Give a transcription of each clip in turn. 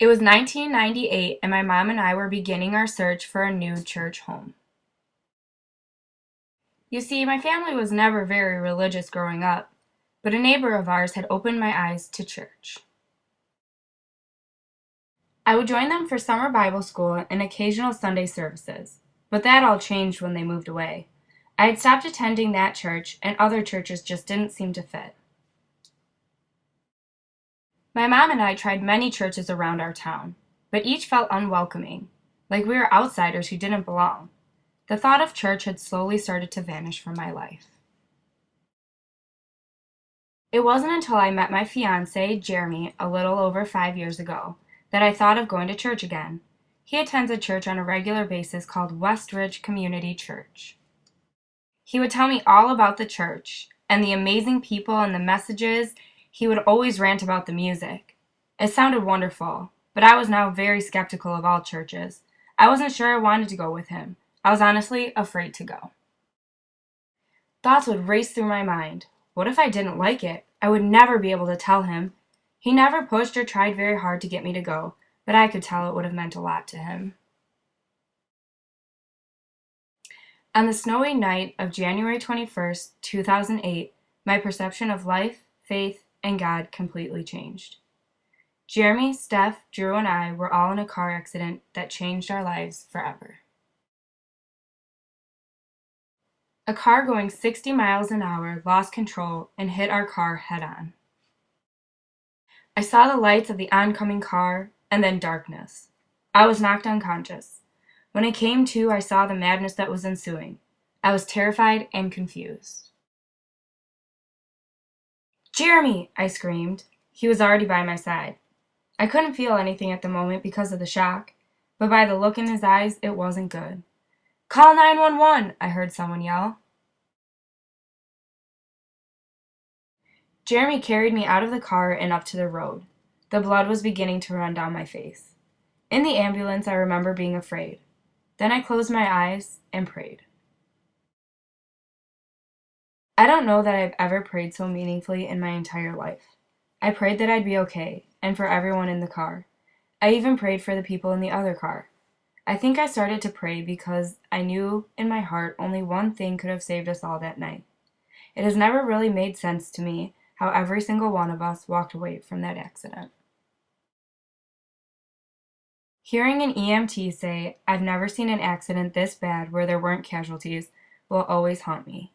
It was 1998, and my mom and I were beginning our search for a new church home. You see, my family was never very religious growing up, but a neighbor of ours had opened my eyes to church. I would join them for summer Bible school and occasional Sunday services, but that all changed when they moved away. I had stopped attending that church, and other churches just didn't seem to fit. My mom and I tried many churches around our town, but each felt unwelcoming, like we were outsiders who didn't belong. The thought of church had slowly started to vanish from my life. It wasn't until I met my fiancé, Jeremy, a little over 5 years ago, that I thought of going to church again. He attends a church on a regular basis called Westridge Community Church. He would tell me all about the church and the amazing people and the messages. He would always rant about the music. It sounded wonderful, but I was now very skeptical of all churches. I wasn't sure I wanted to go with him. I was honestly afraid to go. Thoughts would race through my mind. What if I didn't like it? I would never be able to tell him. He never pushed or tried very hard to get me to go, but I could tell it would have meant a lot to him. On the snowy night of January 21st, 2008, my perception of life, faith, and God completely changed. Jeremy, Steph, Drew, and I were all in a car accident that changed our lives forever. A car going 60 miles an hour lost control and hit our car head-on. I saw the lights of the oncoming car and then darkness. I was knocked unconscious. When I came to, I saw the madness that was ensuing. I was terrified and confused. "Jeremy!" I screamed. He was already by my side. I couldn't feel anything at the moment because of the shock, but by the look in his eyes, it wasn't good. "Call 911!" I heard someone yell. Jeremy carried me out of the car and up to the road. The blood was beginning to run down my face. In the ambulance, I remember being afraid. Then I closed my eyes and prayed. I don't know that I've ever prayed so meaningfully in my entire life. I prayed that I'd be okay, and for everyone in the car. I even prayed for the people in the other car. I think I started to pray because I knew in my heart only one thing could have saved us all that night. It has never really made sense to me how every single one of us walked away from that accident. Hearing an EMT say, "I've never seen an accident this bad where there weren't casualties," will always haunt me.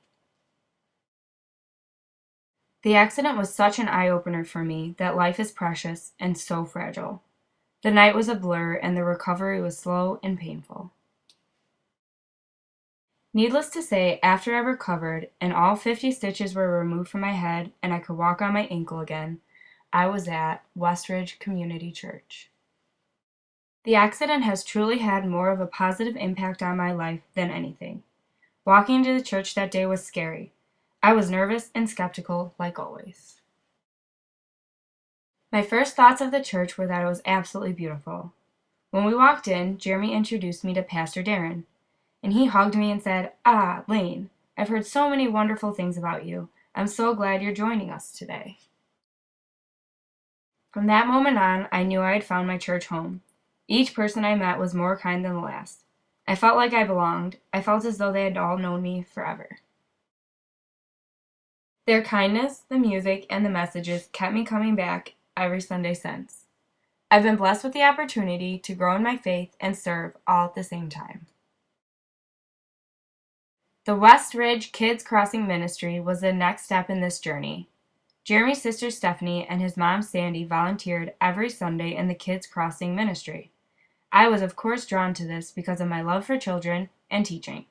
The accident was such an eye-opener for me that life is precious and so fragile. The night was a blur and the recovery was slow and painful. Needless to say, after I recovered and all 50 stitches were removed from my head and I could walk on my ankle again, I was at Westridge Community Church. The accident has truly had more of a positive impact on my life than anything. Walking into the church that day was scary. I was nervous and skeptical, like always. My first thoughts of the church were that it was absolutely beautiful. When we walked in, Jeremy introduced me to Pastor Darren, and he hugged me and said, "Ah, Lane, I've heard so many wonderful things about you. I'm so glad you're joining us today." From that moment on, I knew I had found my church home. Each person I met was more kind than the last. I felt like I belonged. I felt as though they had all known me forever. Their kindness, the music, and the messages kept me coming back every Sunday since. I've been blessed with the opportunity to grow in my faith and serve all at the same time. The Westridge Kids Crossing Ministry was the next step in this journey. Jeremy's sister Stephanie and his mom Sandy volunteered every Sunday in the Kids Crossing Ministry. I was of course drawn to this because of my love for children and teaching.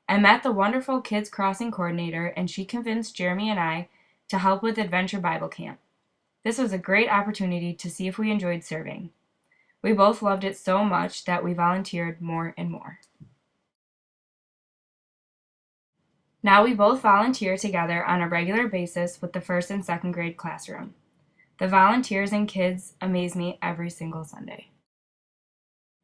I met the wonderful Kids Crossing coordinator and she convinced Jeremy and I to help with Adventure Bible Camp. This was a great opportunity to see if we enjoyed serving. We both loved it so much that we volunteered more and more. Now we both volunteer together on a regular basis with the first and second grade classroom. The volunteers and kids amaze me every single Sunday.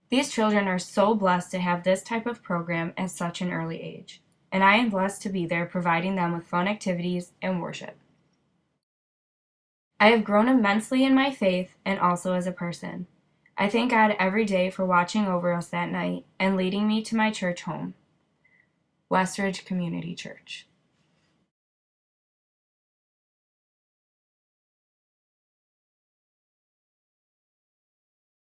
These children are so blessed to have this type of program at such an early age, and I am blessed to be there providing them with fun activities and worship. I have grown immensely in my faith and also as a person. I thank God every day for watching over us that night and leading me to my church home, Westridge Community Church.